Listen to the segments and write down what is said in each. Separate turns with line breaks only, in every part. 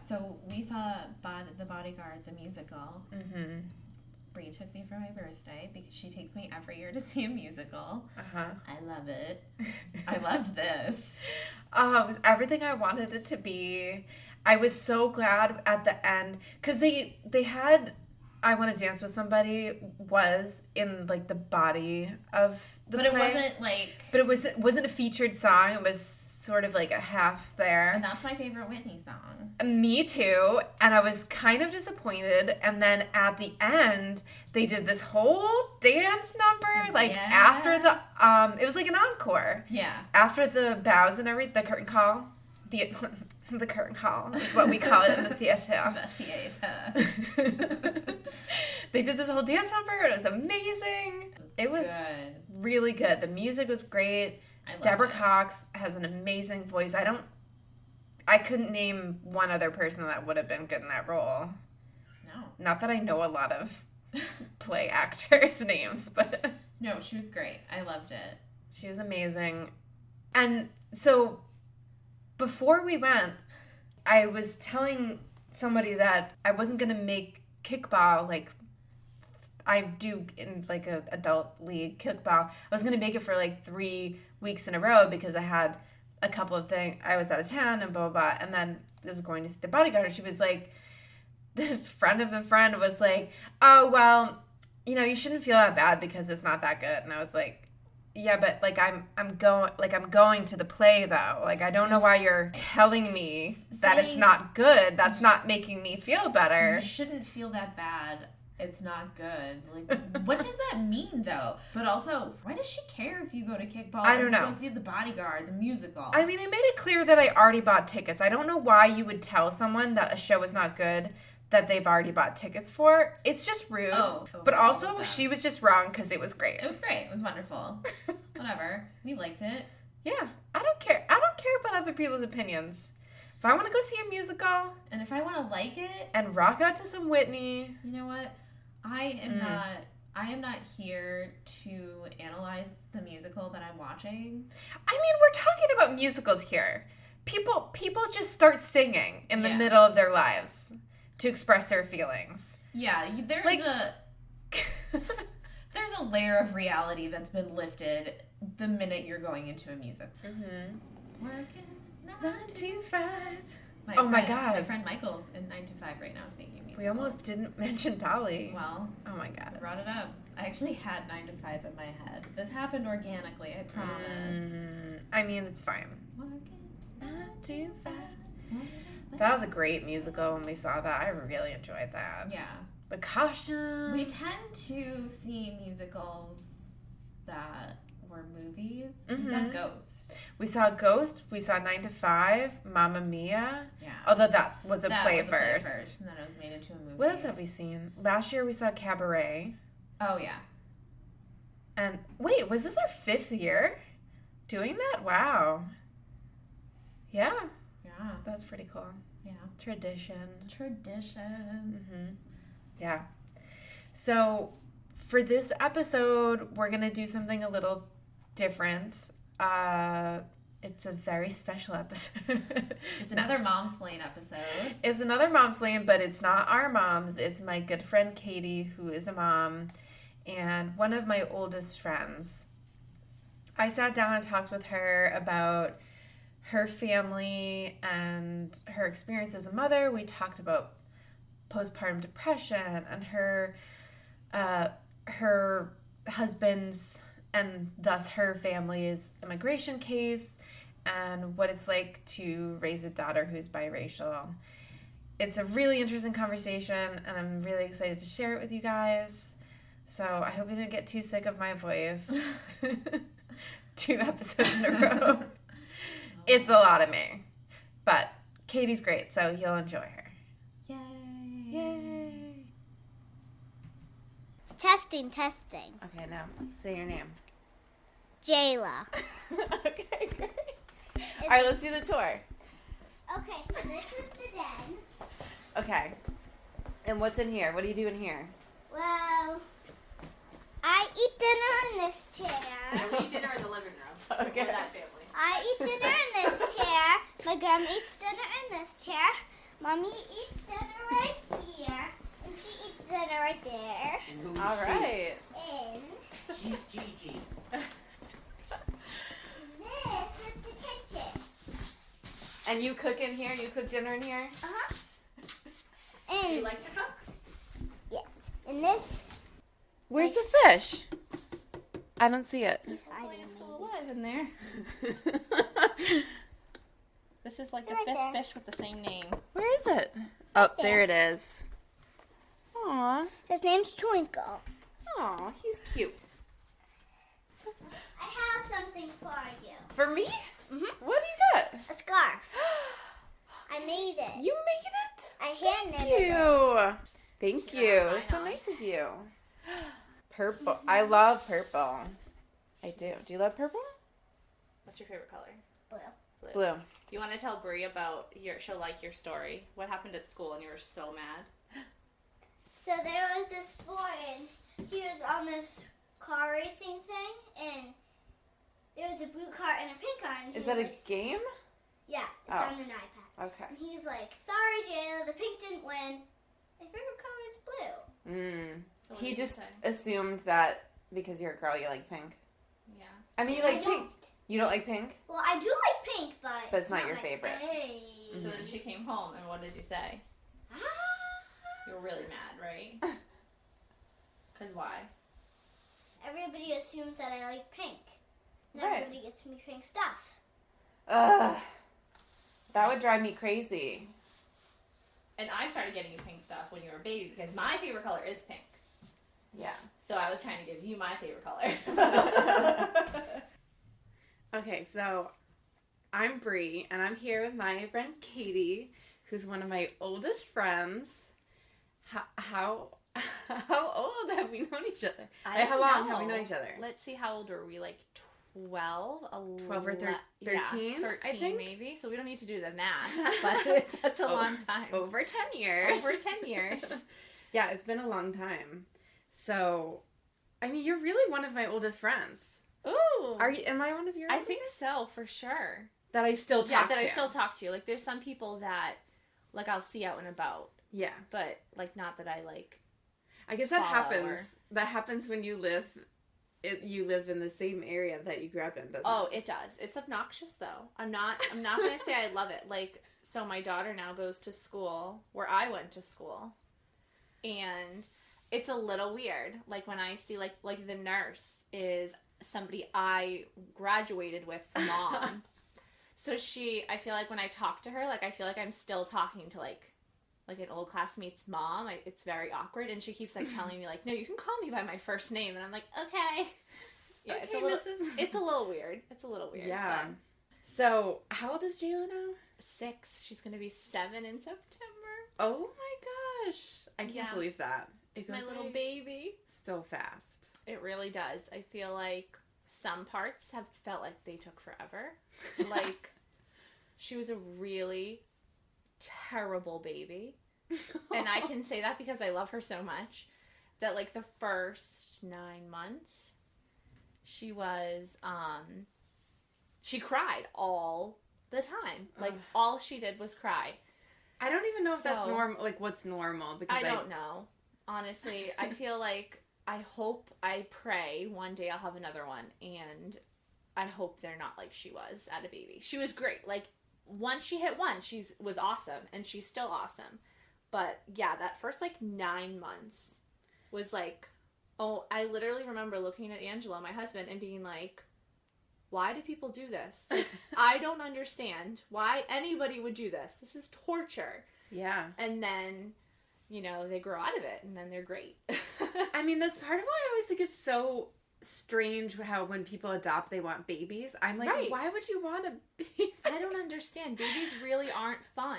So we saw The Bodyguard, the musical.
Mm-hmm.
Bree took me for my birthday because she takes me every year to see a musical.
Uh-huh. I
love it. I loved this.
Oh, it was everything I wanted it to be. I was so glad at the end because they had I Want to Dance with Somebody was in like the body of the play.
But it wasn't like...
But it wasn't a featured song. It was sort of like a half there.
And that's my favorite Whitney song.
Me too. And I was kind of disappointed. And then at the end, they did this whole dance number. Like after the, it was like an encore.
Yeah.
After the bows and everything, the curtain call. The curtain call is what we call it in the theater.
The theater.
They did this whole dance number. And it was amazing. It was
good.
Really good. The music was great. Deborah Cox has an amazing voice. I couldn't name one other person that would have been good in that role.
No.
Not that I know a lot of play actors' names, but...
No, she was great. I loved it.
She was amazing. And so, before we went, I was telling somebody that I wasn't going to make kickball, like, I do in, like, an adult league kickball. I was going to make it for, like, 3 weeks in a row because I had a couple of things. I was out of town and blah, blah, blah. And then I was going to see The Bodyguard. And she was like, this friend of the friend was like, oh, well, you know, you shouldn't feel that bad because it's not that good. And I was like, yeah, but like I'm going to the play though. Like I don't know why you're telling me that it's not good. That's not making me feel better.
You shouldn't feel that bad. It's not good. Like, what does that mean, though? But also, why does she care if you go to kickball?
I don't know.
Go see The Bodyguard, the musical.
I mean, I made it clear that I already bought tickets. I don't know why you would tell someone that a show is not good that they've already bought tickets for. It's just rude. But also, she was just wrong because it was great.
It was great. It was wonderful. Whatever. We liked it.
Yeah. I don't care. I don't care about other people's opinions. If I want to go see a musical.
And if I want to like it.
And rock out to some Whitney.
You know what? I am not here to analyze the musical that I'm watching.
I mean, we're talking about musicals here. People just start singing in the middle of their lives to express their feelings.
Yeah, there's a layer of reality that's been lifted the minute you're going into a music.
Mm-hmm.
Working
9 to 5.
My God. My friend Michael's in 9 to 5 right now is making music.
We almost didn't mention Dolly.
Well.
Oh my God.
I brought it up. I actually had 9 to 5 in my head. This happened organically, I promise.
I mean, it's fine.
Working
9 to 5. That was a great musical when we saw that. I really enjoyed that.
Yeah.
The costumes.
We tend to see musicals that were movies. Mm-hmm. We saw Ghost.
We saw Ghost. We saw 9 to 5. Mamma Mia.
Yeah.
Although that was a play first.
And then it was made into a movie.
What else have we seen? Last year we saw Cabaret.
Oh, yeah.
And wait, was this our 5th year doing that? Wow. Yeah.
Yeah.
That's pretty cool.
Yeah.
Tradition. Mm-hmm. Yeah. So for this episode, we're going to do something a little different. It's a very special episode.
It's another MomSplain episode.
It's another MomSplain, but it's not our moms. It's my good friend Caty, who is a mom, and one of my oldest friends. I sat down and talked with her about her family and her experience as a mother. We talked about postpartum depression and her husband's and thus her family's immigration case and what it's like to raise a daughter who's biracial. It's a really interesting conversation, and I'm really excited to share it with you guys. So I hope you didn't get too sick of my voice. 2 episodes in a row. It's a lot of me. But Caty's great, so you'll enjoy her.
Yay.
Yay.
Testing.
Okay, now say your name.
Jayla.
Okay, great. All right, let's do the tour.
Okay, so this is the den.
Okay. And what's in here? What do you do in here?
Well, I eat dinner in this chair.
We eat dinner in the living room.
Okay.
For that family.
I eat dinner in this chair. My grandma eats dinner in this chair. Mommy eats dinner right here, and she eats dinner right there.
All right.
And
She's Gigi.
this is the kitchen.
And you cook in here? You cook dinner in here?
Uh-huh.
Do you
And
like to cook?
yes, and this
Where's the fish? I don't see it.
is
Hopefully
hiding.
it's still alive in there. This is like the
Right
fifth
there.
fish with the same name.
Where is it? Oh,
there.
there it is. Aw.
His name's Twinkle.
Aw, he's cute.
I have something for you.
For me?
Mhm.
What do you got?
A scarf. I made it.
You made it?
I hand
Thank
knitted it.
you. Thank
You
you.
got mine
That's so
on.
nice of you. Purple. I love purple. I do. Do you love purple?
What's your favorite color?
Blue.
Blue.
You want to tell Bree about she'll like your story. What happened at school and you were so mad?
So there was this boy, and he was on this car racing thing, and there was a blue car and a pink car. And he
Is
was
that a
like,
game?
Yeah, it's
Oh.
on an iPad.
Okay.
And he was like, "Sorry, Jayla, the pink didn't win. My favorite color is blue."
Mm.
So what
He
did you
just
say?
assumed that because you're a girl, you like pink.
Yeah.
I mean, you
I
like pink.
don't.
You don't like pink?
Well, I do like pink, but
But it's not your
my
favorite.
fave.
So then she came home and what did you say?
Ah.
You were really mad, right? Because why?
Everybody assumes that I like pink. And
Right.
everybody gets me pink stuff.
Ugh. That would drive me crazy.
And I started getting you pink stuff when you were a baby because my favorite color is pink.
Yeah.
So I was trying to give you my favorite color.
Okay, so I'm Bree, and I'm here with my friend Caty, who's one of my oldest friends. How old have we known each other?
I
How
don't
long have we
know.
known each other?
Let's see, how old were we? Like 12?
12 or 13,
Yeah,
I
13
think?
maybe. So we don't need to do the math, but that's a long time.
Over 10 years.
Over 10 years.
Yeah, it's been a long time. So, I mean, you're really one of my oldest friends.
Ooh.
Am I one of yours?
I think so, for sure.
that I still talk
Yeah,
to.
that I still talk to. Like, there's some people that, like, I'll see out and about,
Yeah.
but, like, not that I, like,
I guess that
follow
happens. That happens when you live in the same area that you grew up in, doesn't
oh,
it?
it does. It's obnoxious, though. I'm not going to say I love it. Like, so my daughter now goes to school where I went to school, and it's a little weird. Like, when I see, like the nurse is somebody I graduated with's mom. So I feel like when I talk to her, like, I feel like I'm still talking to, like an old classmate's mom. It's very awkward, and she keeps, like, telling me, like, no, you can call me by my first name, and I'm like, okay. Yeah,
Okay,
it's a little,
Mrs.
it's a little weird. It's a little weird.
Yeah.
but
So, how old is Jayla now?
6. She's gonna be 7 in September.
Oh my gosh. I can't
Yeah.
believe that. It
It's my
goes
little
by
baby.
so fast.
It really does. I feel like some parts have felt like they took forever. Like, she was a really terrible baby. And I can say that because I love her so much. That, like, the first 9 months, she was, she cried all the time. Like,
Ugh.
all she did was cry.
I don't even know if that's
So-
normal. Like, what's normal? Because
I don't know. Honestly, I feel like I pray one day I'll have another one, and I hope they're not like she was at a baby. She was great. Like, once she hit 1, she was awesome, and she's still awesome. But yeah, that first, like, 9 months was like, oh, I literally remember looking at Angelo, my husband, and being like, why do people do this? Like, I don't understand why anybody would do this. This is torture.
Yeah.
And then, you know, they grow out of it, and then they're great.
I mean, that's part of why I always think it's so strange how when people adopt, they want babies. I'm like,
Right.
why would you want a baby?
I don't understand. Babies really aren't fun.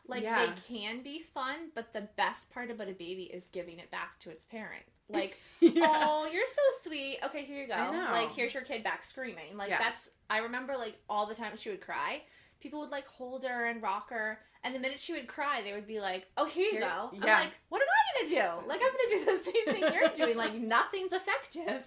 Like,
Yeah.
they can be fun, but the best part about a baby is giving it back to its parent. Like,
Yeah.
oh, you're so sweet. Okay, here you go.
I know.
Like, here's your kid back screaming. Like,
Yeah.
I remember, like, all the time she would cry, people would, like, hold her and rock her, and the minute she would cry, they would be like, oh, here you go.
Yeah.
I'm like, what am I gonna do? Like, I'm gonna do the same thing you're doing. Like, nothing's effective.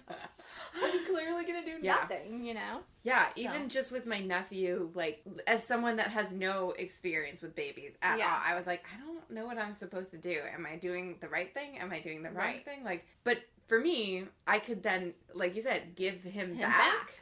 I'm clearly gonna do nothing, you know?
Yeah, even just with my nephew, like, as someone that has no experience with babies at all, I was like, I don't know what I'm supposed to do. Am I doing the right thing? Am I doing the wrong thing? Like, but for me, I could then, like you said, give him back.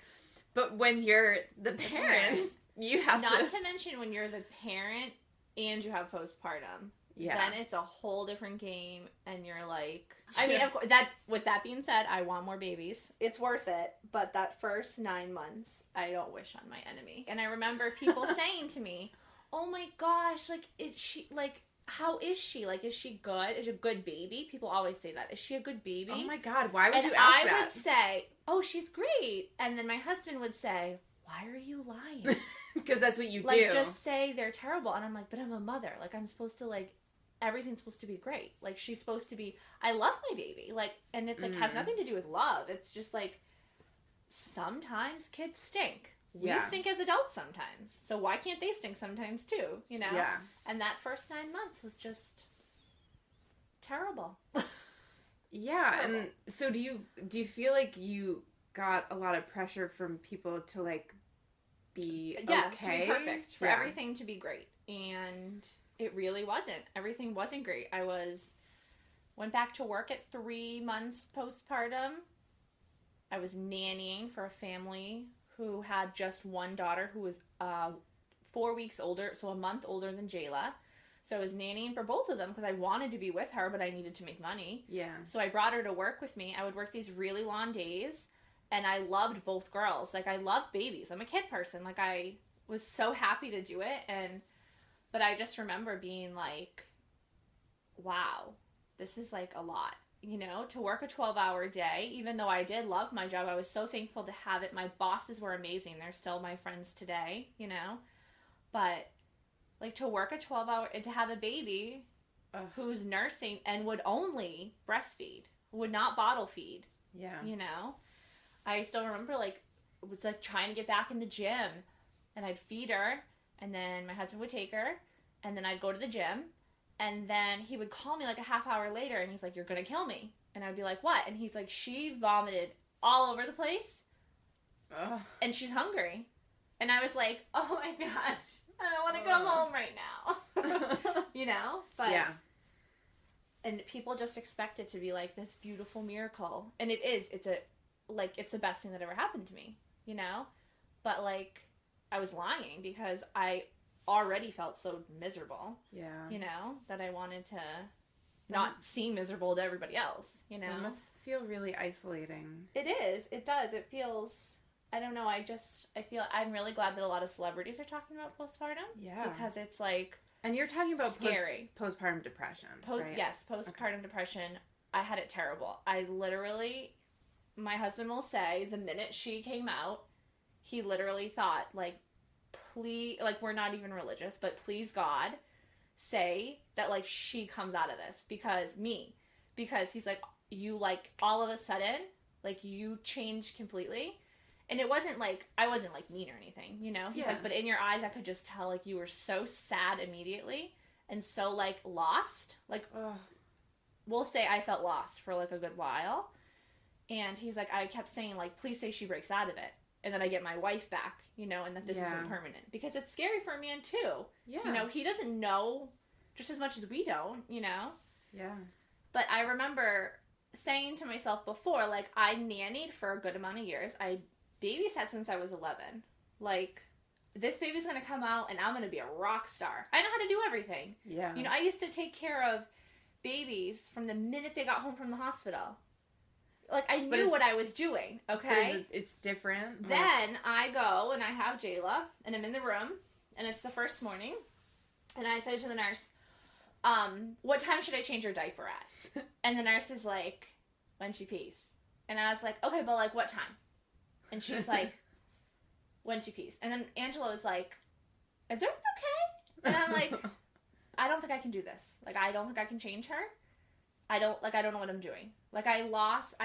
But when you're the parent, you have
Not to mention when you're the parent and you have postpartum. Yeah. Then it's a whole different game, and you're like... I mean, of course, with that being said, I want more babies. It's worth it, but that first 9 months, I don't wish on my enemy. And I remember people saying to me, oh my gosh, like, is she, like, how is she? Like, is she good? Is she a good baby? People always say that. Is she a good baby?
Oh my God, why would you ask that?
I would say, oh, she's great. And then my husband would say, why are you lying?
Because that's what you do.
Like, just say they're terrible. And I'm like, but I'm a mother. Like, I'm supposed to, like... everything's supposed to be great. Like, she's supposed to be, I love my baby. Like, and it's like, has nothing to do with love. It's just like, sometimes kids stink. We stink as adults sometimes. So why can't they stink sometimes too? You know? Yeah. And that first 9 months was just terrible.
Yeah. Terrible. And so do you feel like you got a lot of pressure from people to, like, be okay?
To be perfect. For everything to be great. And... it really wasn't. Everything wasn't great. Went back to work at 3 months postpartum. I was nannying for a family who had just one daughter who was 4 weeks older, so a month older than Jayla. So I was nannying for both of them because I wanted to be with her, but I needed to make money. Yeah. So I brought her to work with me. I would work these really long days, and I loved both girls. Like, I love babies. I'm a kid person. Like, I was so happy to do it, but I just remember being like, wow, this is like a lot, you know, to work a 12-hour day. Even though I did love my job, I was so thankful to have it. My bosses were amazing. They're still my friends today, you know, but like to work a 12-hour and to have a baby who's nursing and would only breastfeed, would not bottle feed. Yeah. You know, I still remember like, it was like trying to get back in the gym, and I'd feed her. And then my husband would take her, and then I'd go to the gym, and then he would call me like a half hour later, and he's like, you're gonna kill me. And I'd be like, what? And he's like, she vomited all over the place, and she's hungry. And I was like, oh my gosh, I don't want to come home right now. You know? But yeah. And people just expect it to be like this beautiful miracle. And it is. It's the best thing that ever happened to me, you know? But like, I was lying because I already felt so miserable. Yeah. You know, that I wanted to not seem miserable to everybody else, you know?
It must feel really isolating.
It is. It does. It feels, I don't know, I'm really glad that a lot of celebrities are talking about postpartum. Yeah. Because it's like,
and you're talking about
scary.
Postpartum depression, right?
Yes, postpartum depression. I had it terrible. I literally, my husband will say, the minute she came out, he literally thought, like, please, like, we're not even religious, but please God, say that, like, she comes out of this. Because he's like, you, like, all of a sudden, like, you changed completely. And it wasn't, like, I wasn't, like, mean or anything, you know? He's like, but in your eyes, I could just tell, like, you were so sad immediately and so, like, lost. Like, we'll say I felt lost for, like, a good while. And he's like, I kept saying, like, please say she breaks out of it. And then I get my wife back, you know, and that this isn't permanent. Because it's scary for a man, too. Yeah. You know, he doesn't know just as much as we don't, you know? Yeah. But I remember saying to myself before, like, I nannied for a good amount of years. I babysat since I was 11. Like, this baby's going to come out and I'm going to be a rock star. I know how to do everything. Yeah. You know, I used to take care of babies from the minute they got home from the hospital. Like, I knew what I was doing, okay?
It's different.
Then I go and I have Jayla, and I'm in the room, and it's the first morning, and I say to the nurse, what time should I change her diaper at? And the nurse is like, when she pees. And I was like, okay, but, like, what time? And she's like, when she pees. And then Angela was like, is everything okay? And I'm like, I don't think I can do this. Like, I don't think I can change her. I don't know what I'm doing. Like, I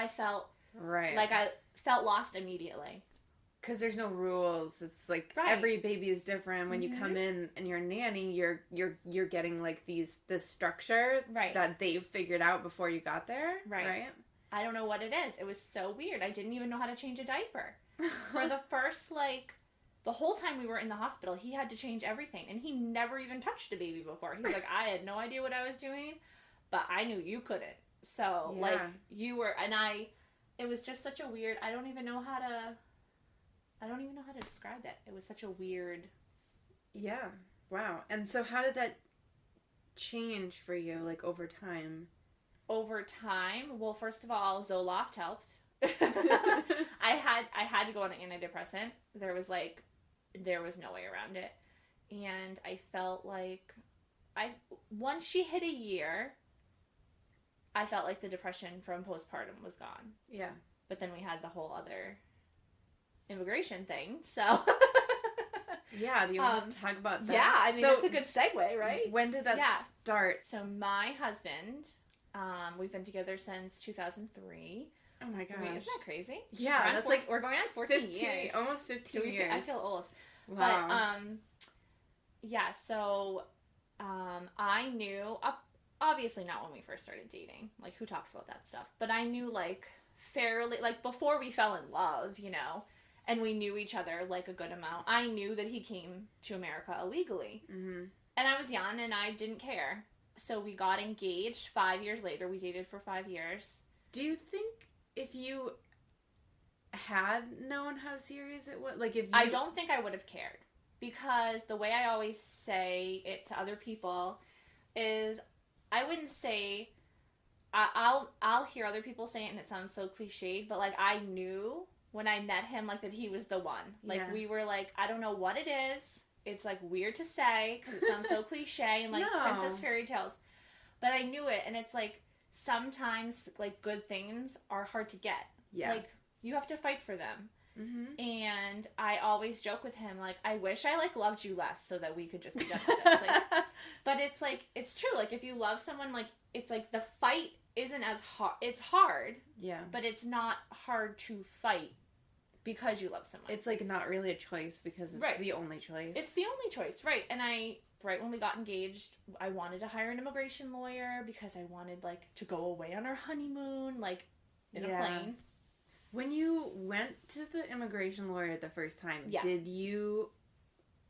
felt lost immediately.
Because there's no rules. It's like every baby is different. When you come in and you're a nanny, you're getting like this structure that they've figured out before you got there. Right.
I don't know what it is. It was so weird. I didn't even know how to change a diaper. For the first, the whole time we were in the hospital, he had to change everything. And he never even touched a baby before. He was like, I had no idea what I was doing, but I knew you couldn't. So, you were, and it was just such a weird, I don't even know how to describe that. It was such a weird.
Yeah. Wow. And so how did that change for you, over time? Over time?
Well, first of all, Zoloft helped. I had to go on an antidepressant. There was no way around it. And I felt like once she hit a year, I felt like the depression from postpartum was gone.
Yeah.
But then we had the whole other immigration thing, so.
Yeah, do you want to talk about that?
Yeah, I mean, that's a good segue, right?
When did that start?
So my husband, we've been together since 2003.
Oh my gosh.
Wait, isn't that crazy?
Yeah, that's
we're going on 14 years.
Almost 15 years.
I feel old.
Wow.
But, so, I knew, obviously not when we first started dating, who talks about that stuff, but I knew, fairly, before we fell in love, and we knew each other, a good amount, I knew that he came to America illegally. Mm-hmm. And I was young, and I didn't care. So we got engaged 5 years later. We dated for 5 years.
Do you think if you had known how serious it was,
I don't think I would have cared. Because the way I always say it to other people is, I wouldn't say, I'll hear other people say it and it sounds so cliched, but I knew when I met him that he was the one. We were I don't know what it is. It's weird to say because it sounds so cliche and princess fairy tales. But I knew it, and it's sometimes good things are hard to get.
Yeah.
You have to fight for them.
Mm-hmm.
And I always joke with him, I wish I, loved you less so that we could just be done with this. But it's, it's true. If you love someone, it's, the fight isn't as hard. It's hard.
Yeah.
But it's not hard to fight because you love someone.
It's, not really a choice because it's the only choice.
It's the only choice, right. And right when we got engaged, I wanted to hire an immigration lawyer because I wanted, to go away on our honeymoon, in a plane.
When you went to the immigration lawyer the first time, did you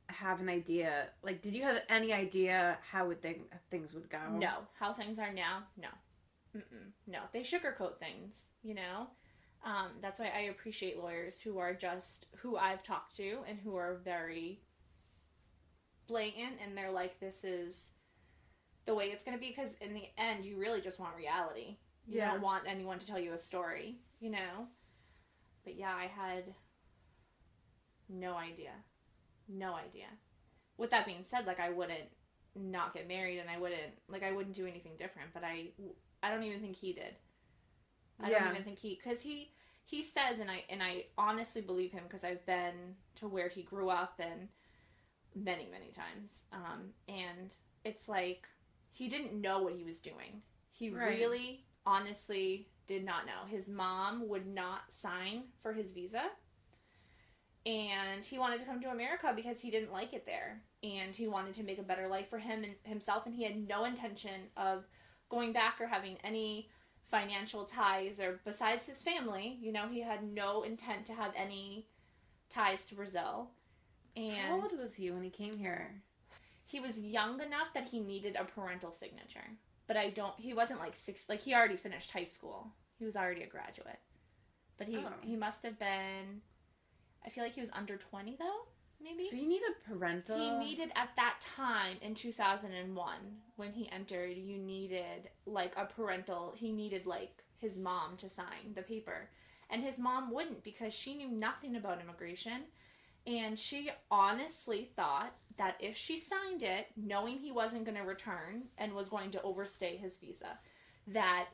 have an idea, did you have any idea how things would go?
No. How things are now? No. No. They sugarcoat things, That's why I appreciate lawyers who are just, who I've talked to and who are very blatant, and they're this is the way it's going to be, because in the end, you really just want reality. You don't want anyone to tell you a story, But yeah, I had no idea. No idea. With that being said, I wouldn't not get married, and I wouldn't do anything different, but I don't even think he did. I don't even think because he says, and I honestly believe him because I've been to where he grew up and many, many times. And it's he didn't know what he was doing. He really, honestly did not know. His mom would not sign for his visa, and he wanted to come to America because he didn't like it there, and he wanted to make a better life for him and himself, and he had no intention of going back or having any financial ties, or besides his family, he had no intent to have any ties to Brazil. And
how old was he when he came here?
He was young enough that he needed a parental signature. But he wasn't 6, he already finished high school. He was already a graduate. But he must have been, I feel like he was under 20 though, maybe?
So you need a parental?
He needed, at that time, in 2001, when he entered, you needed, a parental, he needed, his mom to sign the paper. And his mom wouldn't, because she knew nothing about immigration. And she honestly thought that if she signed it, knowing he wasn't going to return and was going to overstay his visa, that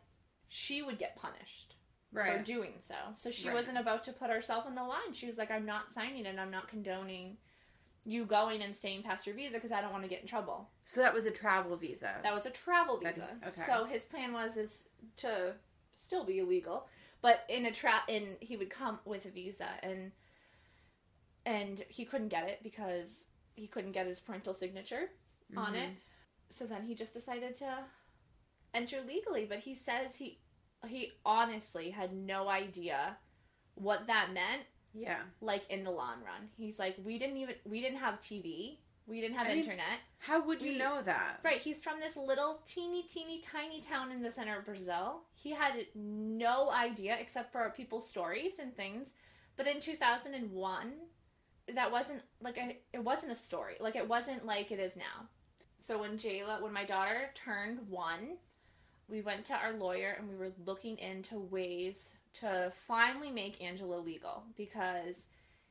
she would get punished for doing so. So she wasn't about to put herself on the line. She was like, I'm not signing it. I'm not condoning you going and staying past your visa because I don't want to get in trouble.
So that was a travel visa?
That was a travel visa.
Okay.
So his plan was to still be illegal, but he would come with a visa, and he couldn't get it because he couldn't get his parental signature on it. So then he just decided to enter legally. But he says he honestly had no idea what that meant.
Yeah.
Like, in the long run. He's like, we didn't have TV. We didn't have internet.
How would you know that?
Right. He's from this little teeny tiny town in the center of Brazil. He had no idea except for people's stories and things. But in 2001, that wasn't it wasn't a story. Like, it wasn't like it is now. So when my daughter turned 1, we went to our lawyer and we were looking into ways to finally make Angela legal, because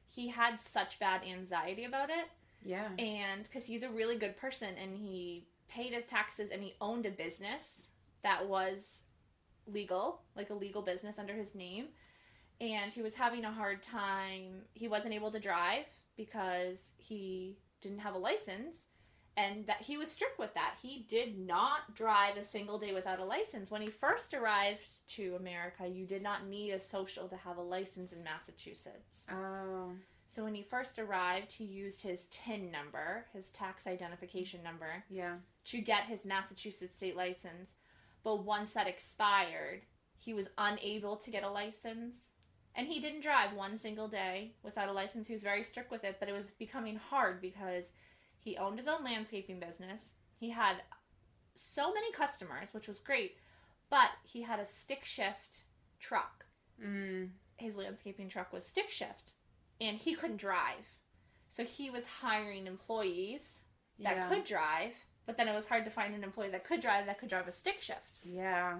he had such bad anxiety about it.
Yeah. And
because he's a really good person and he paid his taxes and he owned a business that was legal, like a legal business under his name. And he was having a hard time. He wasn't able to drive because he didn't have a license. And that he was strict with that. He did not drive a single day without a license. When he first arrived to America, you did not need a social to have a license in Massachusetts.
Oh.
So when he first arrived, he used his TIN number, his tax identification number, to get his Massachusetts state license. But once that expired, he was unable to get a license. And he didn't drive one single day without a license. He was very strict with it, but it was becoming hard because he owned his own landscaping business. He had so many customers, which was great, but he had a stick shift truck. His landscaping truck was stick shift, and he couldn't drive. So he was hiring employees that could drive, but then it was hard to find an employee that could drive a stick shift.
Yeah.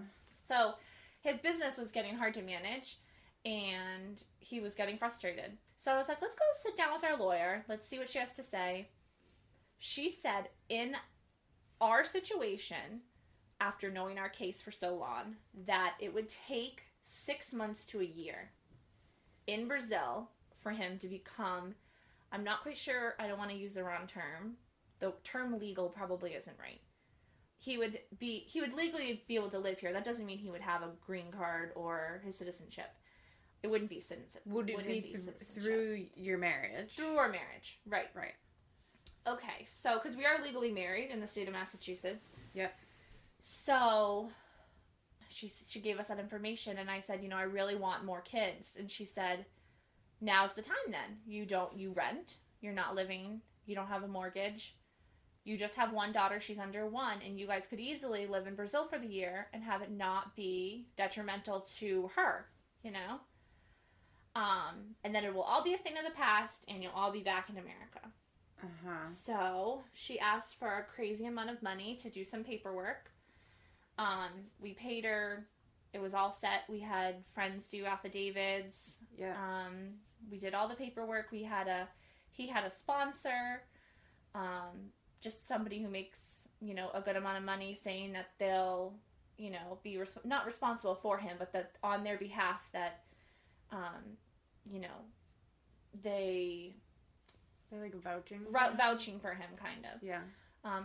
So his business was getting hard to manage, and he was getting frustrated. So I was like, let's go sit down with our lawyer. Let's see what she has to say. She said, in our situation, after knowing our case for so long, that it would take 6 months to a year in Brazil for him to become, I'm not quite sure, I don't want to use the wrong term. The term legal probably isn't right. He would legally be able to live here. That doesn't mean he would have a green card or his citizenship. It wouldn't be citizenship.
Would it be through your marriage?
Through our marriage. Right.
Right.
Okay, so, because we are legally married in the state of Massachusetts.
Yep.
So, she gave us that information, and I said, I really want more kids. And she said, now's the time then. You rent, you're not living, you don't have a mortgage, you just have one daughter, she's under 1, and you guys could easily live in Brazil for the year and have it not be detrimental to her, and then it will all be a thing of the past, and you'll all be back in America. So she asked for a crazy amount of money to do some paperwork. We paid her. It was all set. We had friends do affidavits.
Yeah.
We did all the paperwork. He had a sponsor, just somebody who makes, a good amount of money, saying that they'll, be not responsible for him, but that on their behalf that,
They're like vouching?
Vouching for him, kind of.
Yeah.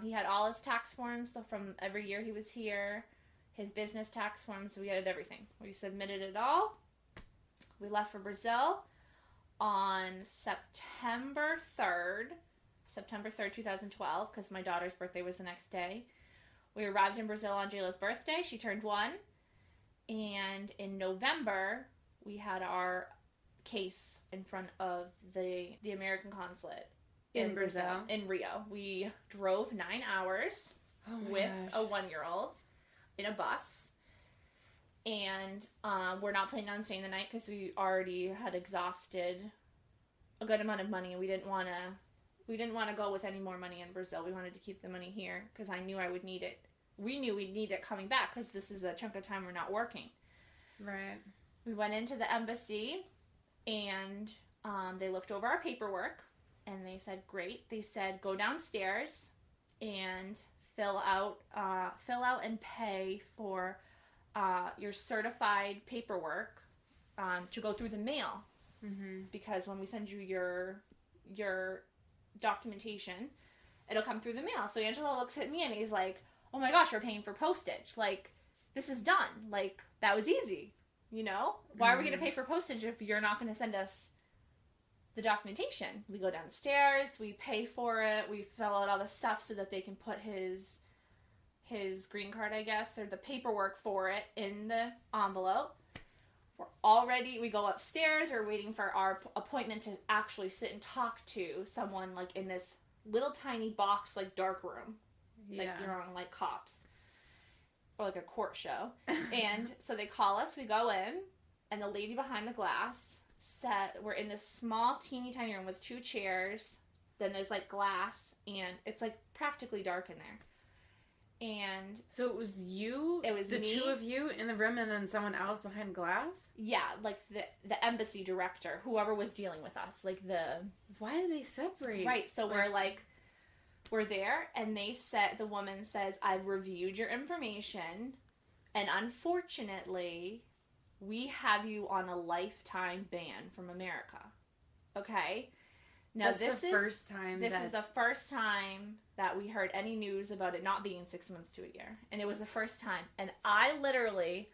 He had all his tax forms from every year he was here, his business tax forms, we had everything. We submitted it all. We left for Brazil on September 3rd, 2012, because my daughter's birthday was the next day. We arrived in Brazil on Jayla's birthday. She turned 1. And in November, we had our case in front of the American consulate in Brazil, in Rio. We drove 9 hours with a 1-year-old in a bus, and we're not planning on staying the night because we already had exhausted a good amount of money, and we didn't want to go with any more money in Brazil. We wanted to keep the money here because I knew I would need it. We knew we'd need it coming back because this is a chunk of time we're not working.
Right.
We went into the embassy, and they looked over our paperwork, and they said, great. They said, go downstairs and fill out and pay for your certified paperwork to go through the mail. Mm-hmm. Because when we send you your documentation, it'll come through the mail. So Angelo looks at me and he's like, oh my gosh, we're paying for postage. Like, this is done. Like, that was easy. Why are we going to pay for postage if you're not going to send us the documentation? We go downstairs, we pay for it, we fill out all the stuff so that they can put his his green card, I guess, or the paperwork for it in the envelope. We go upstairs, we're waiting for our appointment to actually sit and talk to someone, like, in this little tiny box, like, dark room. It's like you're on, like, Cops. Or, like, a court show. And so they call us, we go in, and the lady behind the glass we're in this small, teeny tiny room with 2 chairs, then there's, like, glass, and it's, like, practically dark in there. And
so it was you?
It was
the
me.
2 of you in the room and then someone else behind glass?
Yeah, like the embassy director, whoever was dealing with us. Like
Why did they separate?
Right, so we're there, and the woman says, I've reviewed your information, and unfortunately, we have you on a lifetime ban from America. Okay? Now, this is the first time that we heard any news about it not being 6 months to a year. And it was the first time. And I literally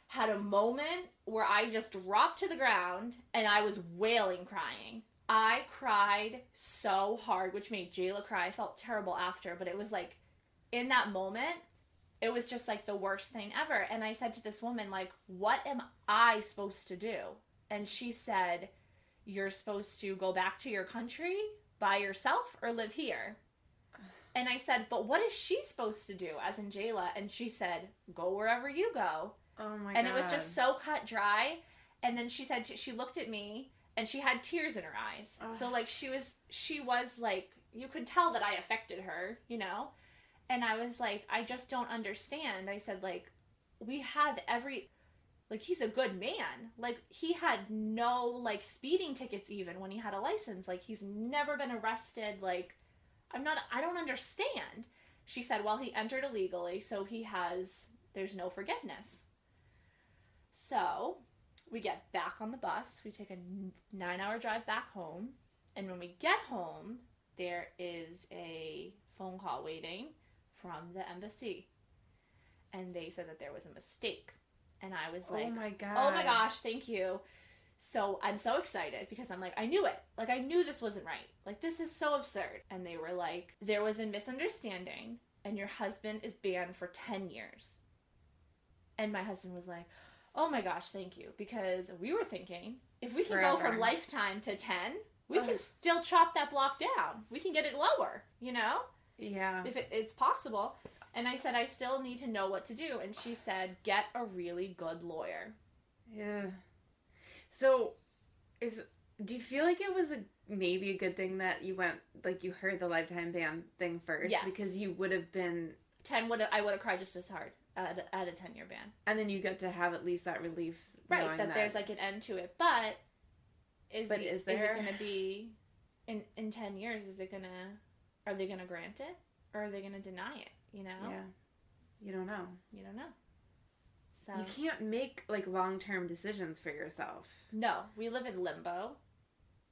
had a moment where I just dropped to the ground and I was wailing crying. I cried so hard, which made Jayla cry. I felt terrible after, but it was like, in that moment, it was just like the worst thing ever. And I said to this woman, like, what am I supposed to do? And she said, you're supposed to go back to your country by yourself or live here. And I said, but what is she supposed to do, as in Jayla? And she said, go wherever you go.
Oh my God.
And it was just so cut dry. And then she said, she looked at me and she had tears in her eyes. So like she was like, you could tell that I affected her, you know? And I was like, I just don't understand. I said, like, we have like, he's a good man. Like, he had no, like, speeding tickets even when he had a license. Like, he's never been arrested. Like, I don't understand. She said, well, he entered illegally, so there's no forgiveness. So, we get back on the bus. We take a 9-hour drive back home. And when we get home, there is a phone call waiting from the embassy. And they said that there was a mistake. And I was like,
oh my
gosh, thank you. So I'm so excited because I'm like, I knew it. Like, I knew this wasn't right. Like, this is so absurd. And they were like, there was a misunderstanding and your husband is banned for 10 years. And my husband was like, oh my gosh, thank you. Because we were thinking, if we can go from lifetime to 10, we can still chop that block down. We can get it lower, you know?
Yeah.
If it's possible. And I said, I still need to know what to do. And she said, get a really good lawyer.
Yeah. So, do you feel like it was maybe a good thing that you heard the lifetime ban thing first?
Yes.
Because you would have been...
I would have cried just as hard at a 10-year ban.
And then you get to have at least that relief.
Right, that there's like an end to it. But is it going to be, in 10 years, are they going to grant it? Or are they going to deny it? You know?
Yeah. You don't know.
So
you can't make, like, long-term decisions for yourself.
No. We live in limbo.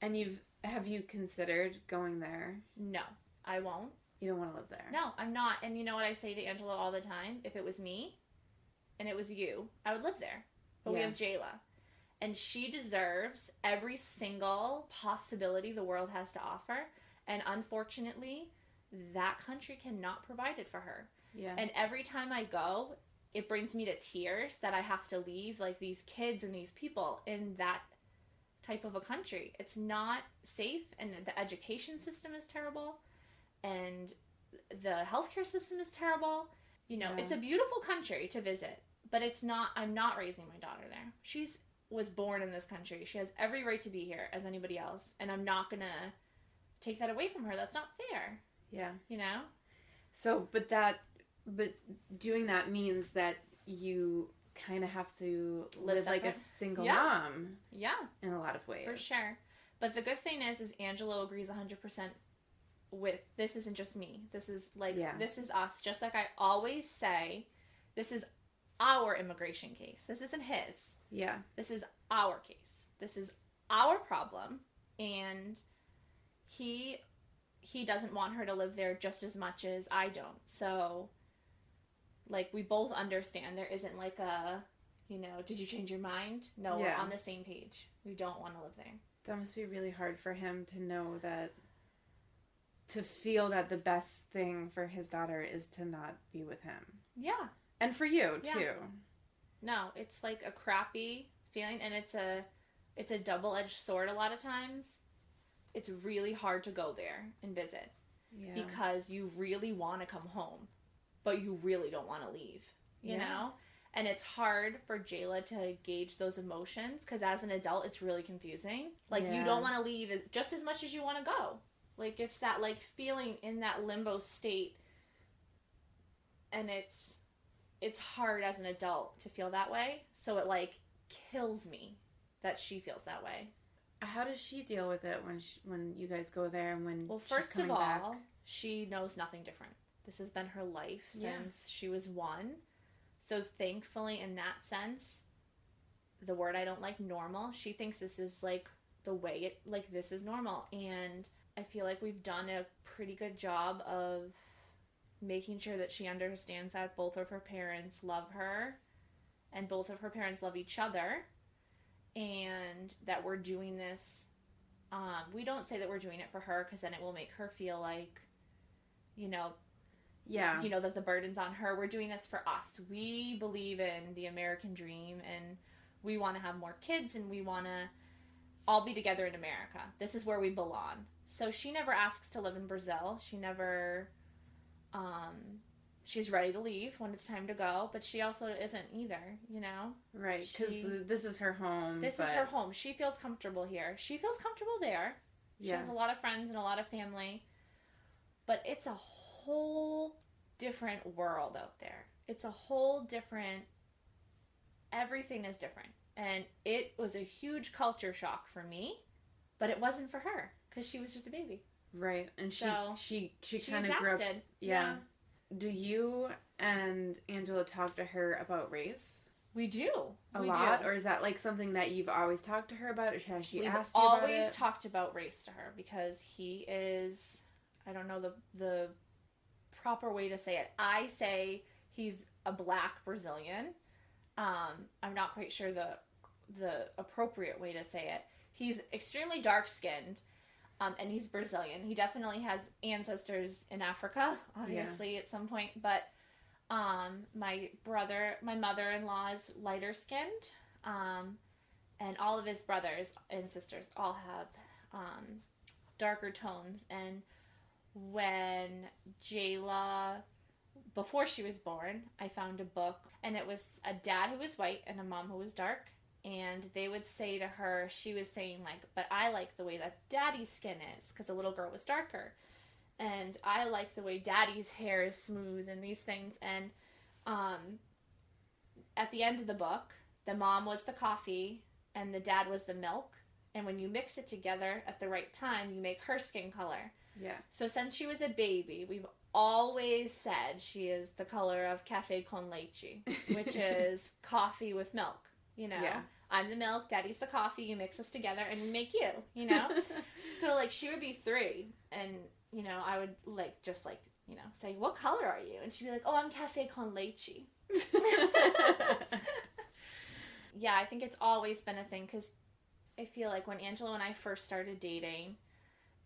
And have you considered going there?
No. I won't.
You don't want to live there?
No, I'm not. And you know what I say to Angela all the time? If it was me and it was you, I would live there. But we have Jayla. And she deserves every single possibility the world has to offer. And unfortunately, that country cannot provide it for her.
Yeah.
And every time I go, it brings me to tears that I have to leave, like, these kids and these people in that type of a country. It's not safe, and the education system is terrible, and the healthcare system is terrible. You know, It's a beautiful country to visit, but I'm not raising my daughter there. She was born in this country. She has every right to be here as anybody else, and I'm not going to take that away from her. That's not fair.
Yeah.
You know?
So, but doing that means that you kind of have to live like a single mom.
Yeah.
In a lot of ways.
For sure. But the good thing is Angelo agrees 100% with, this isn't just me. This is this is us. Just like I always say, this is our immigration case. This isn't his.
Yeah.
This is our case. This is our problem. And he doesn't want her to live there just as much as I don't. So, like, we both understand there isn't like a, you know, did you change your mind? No, we're on the same page. We don't want to live there.
That must be really hard for him to know that to feel that the best thing for his daughter is to not be with him.
Yeah.
And for you, too.
Yeah. No, it's like a crappy feeling, and it's a double-edged sword a lot of times. It's really hard to go there and visit because you really want to come home, but you really don't want to leave, you know? And it's hard for Jayla to gauge those emotions because as an adult, it's really confusing. Like, you don't want to leave just as much as you want to go. Like, it's that, like, feeling in that limbo state, and it's hard as an adult to feel that way, so it, like, kills me that she feels that way.
How does she deal with it when you guys go there and when
first of all, she knows nothing different. This has been her life since she was 1. So thankfully, in that sense, the word I don't like, normal, she thinks this is, like, the way this is normal. And I feel like we've done a pretty good job of making sure that she understands that both of her parents love her and both of her parents love each other. And that we're doing this, we don't say that we're doing it for her because then it will make her feel like, that the burden's on her. We're doing this for us. We believe in the American dream, and we want to have more kids, and we want to all be together in America. This is where we belong. So she never asks to live in Brazil. She never, she's ready to leave when it's time to go, but she also isn't either, Right, because
this is her home.
This is her home. She feels comfortable here. She feels comfortable there. She has a lot of friends and a lot of family, but it's a whole different world out there. It's a whole different, everything is different. And it was a huge culture shock for me, but it wasn't for her because she was just a baby.
Right, and she kind of
adapted.
grew up. Yeah. Do you and Angela talk to her about race?
We do.
A lot? Or is that like something that you've always talked to her about? Or has she asked you
We've
about it?
always talked about race to her because he is, I don't know the proper way to say it. I say he's a black Brazilian. I'm not quite sure the appropriate way to say it. He's extremely dark-skinned. And he's Brazilian. He definitely has ancestors in Africa, obviously, at some point. But my mother-in-law is lighter-skinned. And all of his brothers and sisters all have darker tones. And when Jayla, before she was born, I found a book. And it was a dad who was white and a mom who was dark. And they would say to her, she was saying, like, but I like the way that daddy's skin is, because the little girl was darker. And I like the way daddy's hair is smooth and these things. And at the end of the book, the mom was the coffee and the dad was the milk. And when you mix it together at the right time, you make her skin color.
Yeah.
So since she was a baby, we've always said she is the color of café con leche, which is coffee with milk.
Yeah.
I'm the milk, daddy's the coffee, you mix us together, and we make you, So, like, she would be 3, and, I would, say, what color are you? And she'd be like, oh, I'm café con leche. Yeah, I think it's always been a thing, because I feel like when Angela and I first started dating,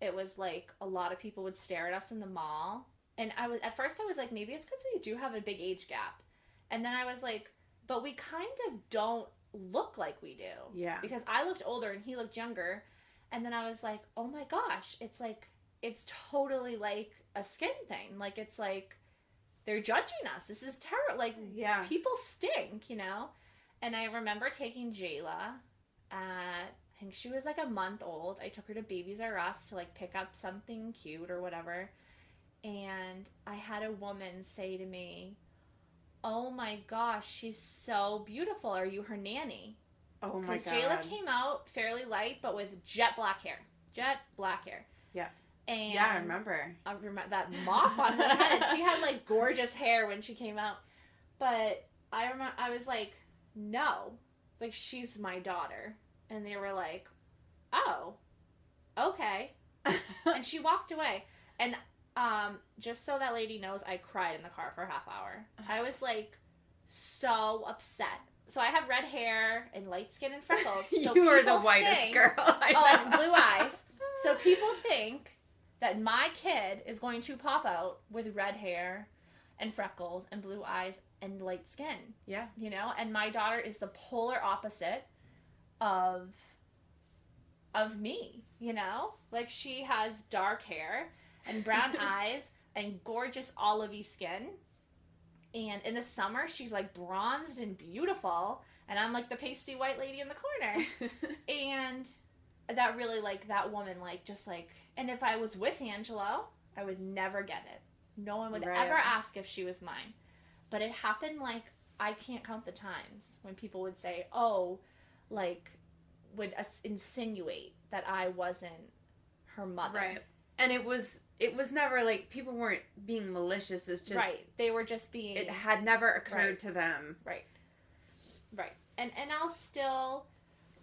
it was, like, a lot of people would stare at us in the mall, and at first I was like, maybe it's because we do have a big age gap. And then I was like, but we kind of don't look like we do.
Yeah.
Because I looked older and he looked younger. And then I was like, oh my gosh, it's totally like a skin thing. Like, it's like, they're judging us. This is terrible. Like, people stink, And I remember taking Jayla at, I think she was like a month old. I took her to Babies R Us to like pick up something cute or whatever. And I had a woman say to me, oh my gosh, she's so beautiful. Are you her nanny?
Oh my god.
Because Jayla came out fairly light, but with jet black hair.
Yeah.
And
yeah, I remember.
I remember that mop on her head. She had like gorgeous hair when she came out. But I remember, I was like, no. Like, she's my daughter. And they were like, oh, okay. And she walked away. And just so that lady knows, I cried in the car for a half hour. I was like so upset. So I have red hair and light skin and freckles. So
you are the whitest girl I know.
And blue eyes. So people think that my kid is going to pop out with red hair and freckles and blue eyes and light skin.
Yeah.
You know? And my daughter is the polar opposite of me, you know? Like, she has dark hair and brown eyes and gorgeous olivey skin. And in the summer, she's, like, bronzed and beautiful. And I'm, like, the pasty white lady in the corner. And that really, like, that woman, like, just, like... And if I was with Angelo, I would never get it. No one would ever ask if she was mine. But it happened, like, I can't count the times when people would say, oh, like, would insinuate that I wasn't her mother.
Right. And it was never, like, people weren't being malicious. It's just...
Right. They were just being...
It had never occurred to them.
Right. Right. And I'll still...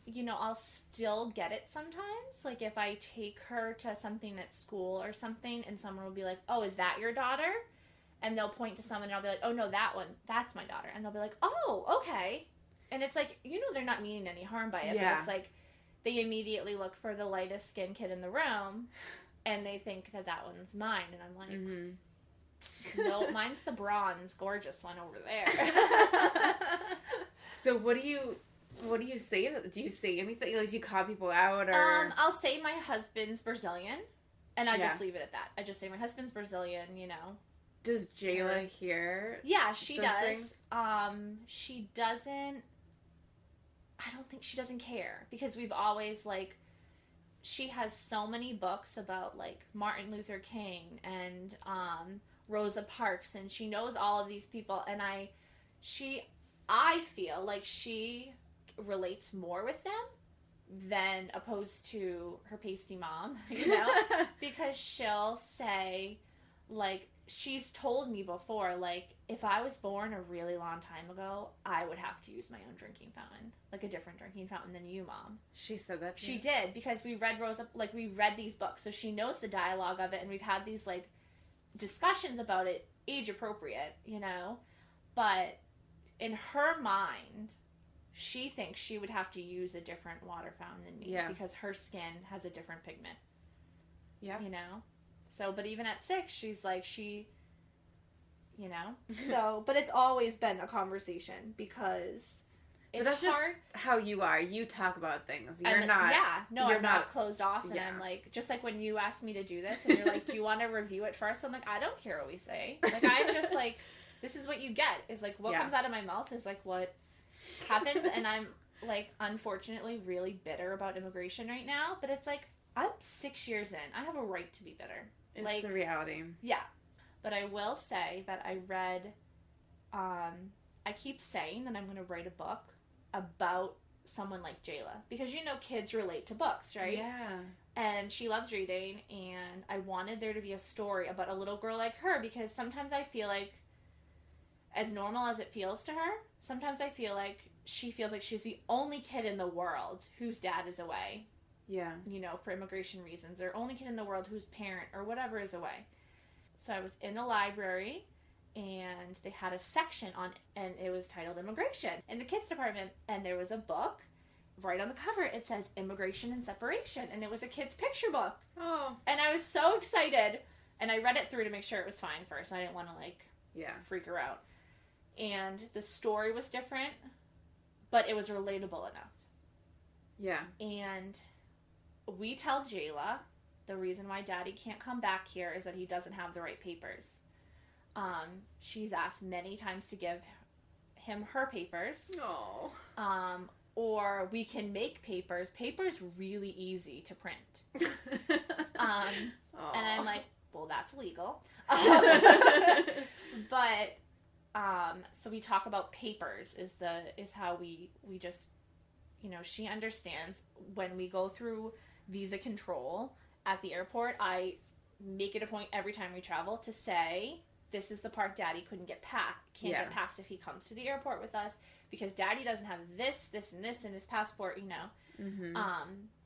You know, I'll still get it sometimes. Like, if I take her to something at school or something, and someone will be like, oh, is that your daughter? And they'll point to someone, and I'll be like, oh, no, that one, that's my daughter. And they'll be like, oh, okay. And it's like, you know, they're not meaning any harm by it.
Yeah.
But it's like, they immediately look for the lightest skinned kid in the room, and they think that one's mine. And I'm like, no, mine's the bronze, gorgeous one over there.
So what do you say? Do you say anything? Like, do you call people out, or?
I'll say my husband's Brazilian, and I just leave it at that. I just say my husband's Brazilian, you know.
Does Jayla hear?
Yeah, she
those
does.
things?
She doesn't. I don't think she doesn't care, because we've always, like, she has so many books about, like, Martin Luther King and Rosa Parks, and she knows all of these people, and I feel like she relates more with them than opposed to her pasty mom, you know? Because she'll say, like, she's told me before, like, if I was born a really long time ago, I would have to use my own drinking fountain, like a different drinking fountain than you, Mom.
She said that to you?
She did, because we read we read these books, so she knows the dialogue of it, and we've had these, like, discussions about it, age appropriate, you know? But in her mind, she thinks she would have to use a different water fountain than me, because her skin has a different pigment.
Yeah.
You know? So, but even at 6, she's like, you know? So, but it's always been a conversation, because it's
but that's
hard.
Just how you are. You talk about things. You're
I'm
not.
Yeah. No,
you're
I'm not closed off. And
yeah.
I'm like, just like when you asked me to do this, and you're like, do you want to review it first? I'm like, I don't care what we say. Like, I'm just like, this is what you get. Is like, what comes out of my mouth is like what happens. And I'm like, unfortunately, really bitter about immigration right now. But it's like, I'm 6 years in. I have a right to be bitter.
It's
like,
the reality.
Yeah. But I will say that I read, I keep saying that I'm going to write a book about someone like Jayla. Because, you know, kids relate to books, right?
Yeah.
And she loves reading, and I wanted there to be a story about a little girl like her, because sometimes I feel like, as normal as it feels to her, sometimes I feel like she feels like she's the only kid in the world whose dad is away.
Yeah.
You know, for immigration reasons, or only kid in the world whose parent or whatever is away. So I was in the library, and they had a section on, and it was titled Immigration in the kids department, and there was a book. Right on the cover, it says Immigration and Separation, and it was a kid's picture book.
Oh.
And I was so excited, and I read it through to make sure it was fine first. I didn't want to, like, freak her out. And the story was different, but it was relatable enough.
Yeah.
And we tell Jayla the reason why Daddy can't come back here is that he doesn't have the right papers. She's asked many times to give him her papers.
Oh.
Or we can make papers. Paper's really easy to print. And I'm like, well, that's illegal. But so we talk about papers is how we just, you know, she understands when we go through visa control at the airport, I make it a point every time we travel to say, this is the part Daddy couldn't get past, get past if he comes to the airport with us, because Daddy doesn't have this, and this in his passport, you know.
Mm-hmm.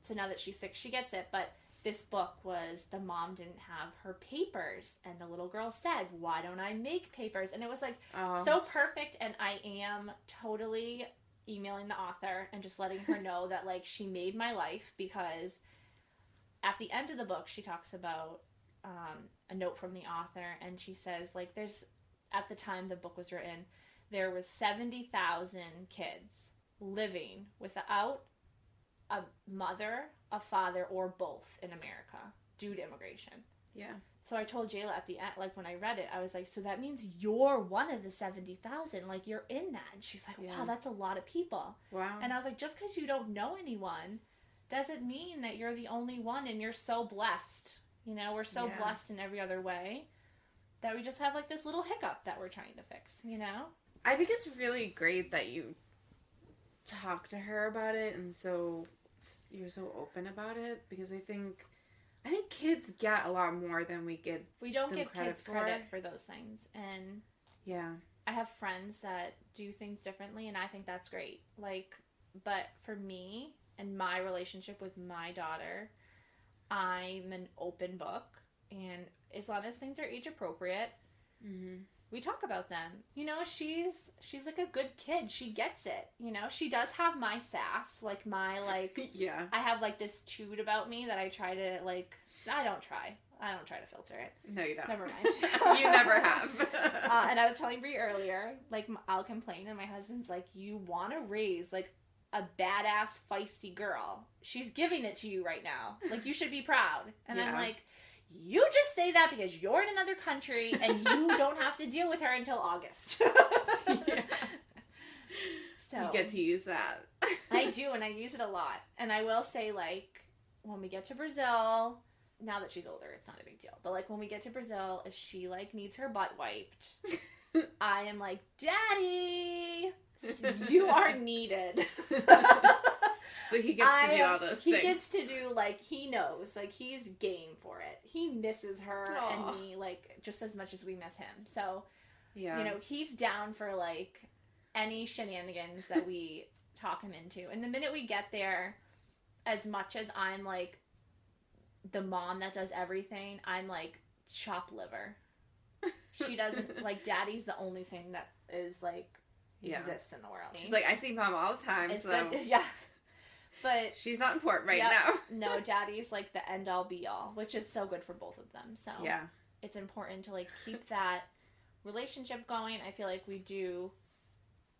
So now that she's 6, she gets it. But this book was, the mom didn't have her papers, and the little girl said, why don't I make papers? And it was like so perfect, and I am totally emailing the author and just letting her know that, like, she made my life, because at the end of the book she talks about a note from the author, and she says, like, there's, at the time the book was written, there was 70,000 kids living without a mother, a father, or both in America due to immigration.
Yeah.
So I told Jayla at the end, like, when I read it, I was like, so that means you're one of the 70,000. Like, you're in that. And she's like, wow, that's a lot of people.
Wow.
And I was like, just because you don't know anyone doesn't mean that you're the only one, and you're so blessed. You know, we're so blessed in every other way that we just have, like, this little hiccup that we're trying to fix, you know?
I think it's really great that you talk to her about it, and so you're so open about it, because I think kids get a lot more than we give.
We don't give kids credit for those things, and I have friends that do things differently, and I think that's great. Like, but for me and my relationship with my daughter, I'm an open book, and as long as things are age appropriate, we talk about them. You know, she's like a good kid. She gets it. You know, she does have my sass, like my, like, I have, like, this toot about me that I try to, like, I don't try to filter it. No, you don't. Never mind.
You never have.
And I was telling Bree earlier, like, I'll complain, and my husband's like, you want to raise, like, a badass, feisty girl. She's giving it to you right now. Like, you should be proud. And I'm like, you just say that because you're in another country and you don't have to deal with her until August. So
you get to use that.
I do, and I use it a lot. And I will say, like, when we get to Brazil, now that she's older, it's not a big deal. But, like, when we get to Brazil, if she, like, needs her butt wiped, I am like, Daddy, you are needed.
So he gets to do all those things.
He gets to do, like, he knows. Like, he's game for it. He misses her and me, like, just as much as we miss him. So, you know, he's down for, like, any shenanigans that we talk him into. And the minute we get there, as much as I'm, like, the mom that does everything, I'm, like, chop liver. She doesn't, like, Daddy's the only thing that is, like, exists in the world.
She's like, I see Mom all the time,
it's
so...
good. Yeah. But
she's not important now.
No, Daddy's, like, the end-all, be-all, which is so good for both of them. So it's important to, like, keep that relationship going. I feel like we do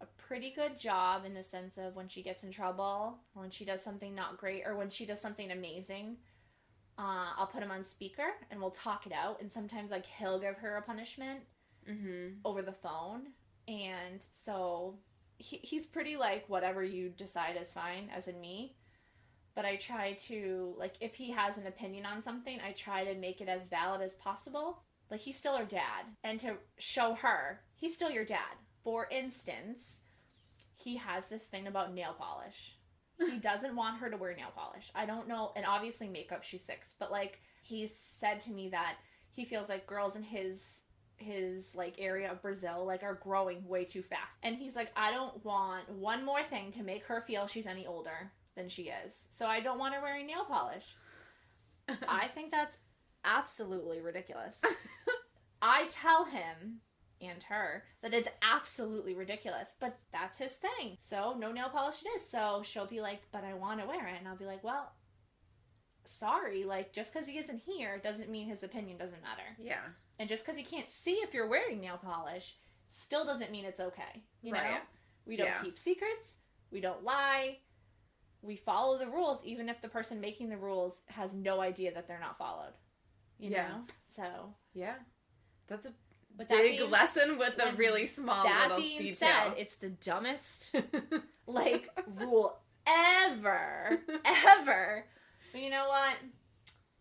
a pretty good job in the sense of when she gets in trouble, or when she does something not great, or when she does something amazing, I'll put him on speaker, and we'll talk it out. And sometimes, like, he'll give her a punishment over the phone. And so... He's pretty, like, whatever you decide is fine, as in me. But I try to, like, if he has an opinion on something, I try to make it as valid as possible. Like, he's still her dad. And to show her, he's still your dad. For instance, he has this thing about nail polish. He doesn't want her to wear nail polish. I don't know. And obviously makeup, she's 6. But, like, he's said to me that he feels like girls in his like area of Brazil, like, are growing way too fast. And he's like, I don't want one more thing to make her feel she's any older than she is. So I don't want her wearing nail polish. I think that's absolutely ridiculous. I tell him and her that it's absolutely ridiculous, but that's his thing. So no nail polish it is. So she'll be like, but I want to wear it. And I'll be like, well, sorry, like, just because he isn't here doesn't mean his opinion doesn't matter. Yeah. And just because he can't see if you're wearing nail polish still doesn't mean it's okay. You know? We don't keep secrets. We don't lie. We follow the rules, even if the person making the rules has no idea that they're not followed. You know? So. Yeah.
That's a big lesson with a really small little detail.
That being said, it's the dumbest, like, rule ever. But you know what?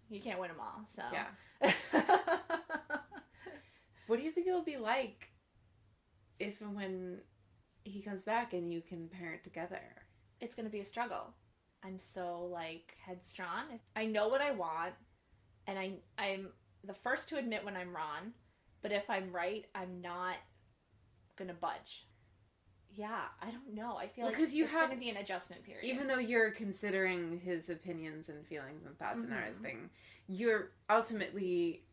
You can't win them all, so. Yeah.
What do you think it'll be like if and when he comes back and you can parent together?
It's going to be a struggle. I'm so, like, headstrong. I know what I want, and I'm the first to admit when I'm wrong, but if I'm right, I'm not going to budge. Yeah, I don't know. I feel like it's going to be an adjustment period.
Even though you're considering his opinions and feelings and thoughts and everything, you're ultimately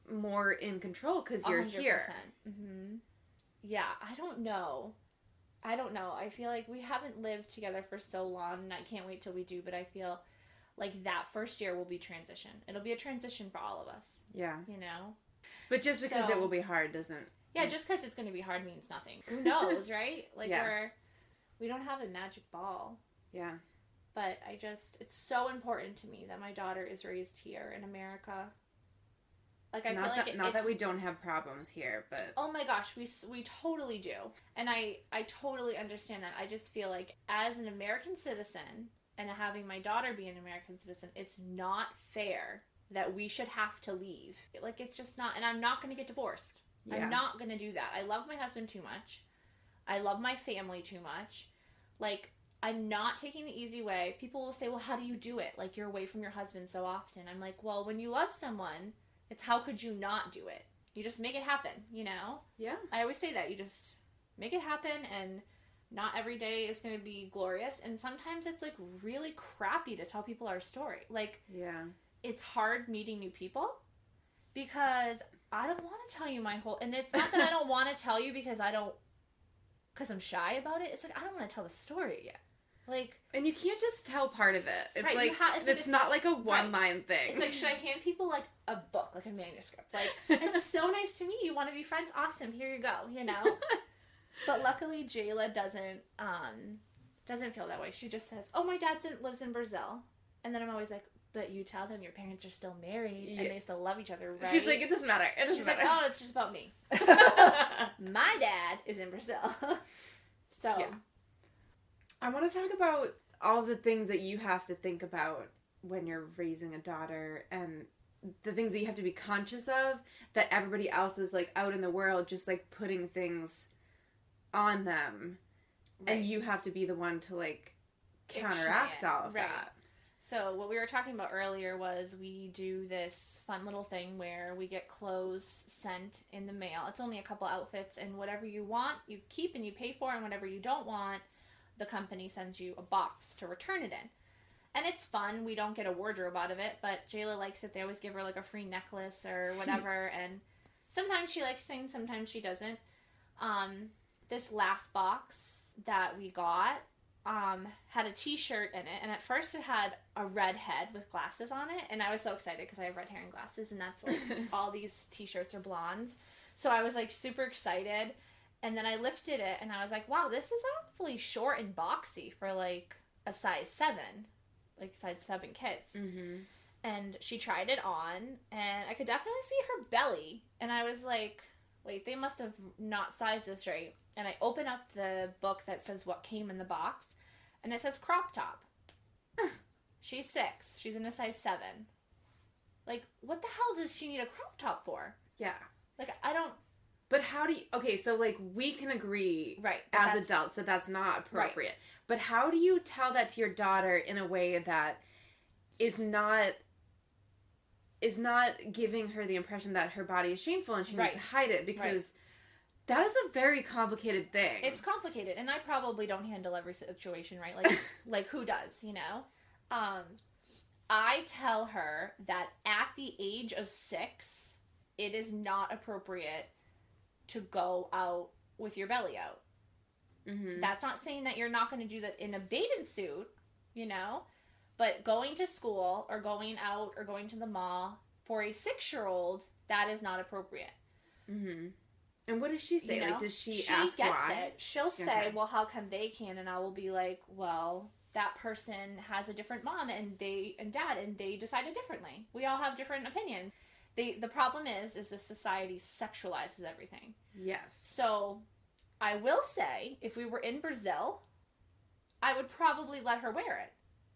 more in control because you're 100%. Here.
Yeah, I don't know. I feel like we haven't lived together for so long, and I can't wait till we do, but I feel like that first year will be transition. It'll be a transition for all of us.
Yeah.
You know?
But just because it will be hard doesn't...
Yeah, just because it's going to be hard means nothing. Who knows, right? Like, we don't have a magic ball.
Yeah.
But it's so important to me that my daughter is raised here in America. Like, I feel like
not that we don't have problems here, but...
Oh my gosh, we totally do. And I totally understand that. I just feel like as an American citizen and having my daughter be an American citizen, it's not fair that we should have to leave. Like, it's just not. And I'm not going to get divorced. Yeah. I'm not going to do that. I love my husband too much. I love my family too much. Like, I'm not taking the easy way. People will say, well, how do you do it? Like, you're away from your husband so often. I'm like, well, when you love someone, it's how could you not do it? You just make it happen, you know?
Yeah.
I always say that. You just make it happen, and not every day is going to be glorious. And sometimes it's, like, really crappy to tell people our story. Like,
yeah,
it's hard meeting new people because I don't want to tell you my whole... And it's not that I don't want to tell you because I'm shy about it. It's like, I don't want to tell the story yet. Like...
And you can't just tell part of it. It's
right,
like, it's not like a one-line thing.
It's like, should I hand people, like, a book, like a manuscript? Like, it's so nice to meet you. Want to be friends? Awesome. Here you go, you know? But luckily, Jayla doesn't feel that way. She just says, oh, my dad lives in Brazil. And then I'm always like, but you tell them your parents are still married and they still love each other, right?
She's like, it doesn't matter.
She's like, oh, it's just about me. My dad is in Brazil. So.
Yeah. I want to talk about all the things that you have to think about when you're raising a daughter and the things that you have to be conscious of that everybody else is, like, out in the world just, like, putting things on them. Right. And you have to be the one to, like, counteract all of that.
So what we were talking about earlier was we do this fun little thing where we get clothes sent in the mail. It's only a couple outfits, and whatever you want, you keep and you pay for, and whatever you don't want, the company sends you a box to return it in. And it's fun. We don't get a wardrobe out of it, but Jayla likes it. They always give her, like, a free necklace or whatever, and sometimes she likes things, sometimes she doesn't. This last box that we got had a t-shirt in it, and at first it had a red head with glasses on it, and I was so excited because I have red hair and glasses, and that's, like, all these t-shirts are blondes. So I was, like, super excited. And then I lifted it, and I was like, wow, this is awfully short and boxy for, like, a size 7. Like, size 7 kids.
Mm-hmm.
And she tried it on, and I could definitely see her belly. And I was like, wait, they must have not sized this right. And I open up the book that says what came in the box, and it says crop top. She's 6. She's in a size 7. Like, what the hell does she need a crop top for?
Yeah.
Like, I don't...
But how do you... Okay, so, like, we can agree as adults that that's not appropriate. Right. But how do you tell that to your daughter in a way that is not giving her the impression that her body is shameful and she needs to hide it? Because that is a very complicated thing.
It's complicated, and I probably don't handle every situation right. Like who does, you know? I tell her that at the age of 6, it is not appropriate to go out with your belly out.
Mm-hmm.
That's not saying that you're not going to do that in a bathing suit, you know, but going to school or going out or going to the mall for a 6-year-old, that is not appropriate.
Mm-hmm. And what does she say? You know? Like, does she ask why? She
gets it. She'll say, well, how come they can? And I will be like, well, that person has a different mom and dad, and they decided differently. We all have different opinions. The problem is the society sexualizes everything.
Yes.
So, I will say, if we were in Brazil, I would probably let her wear it.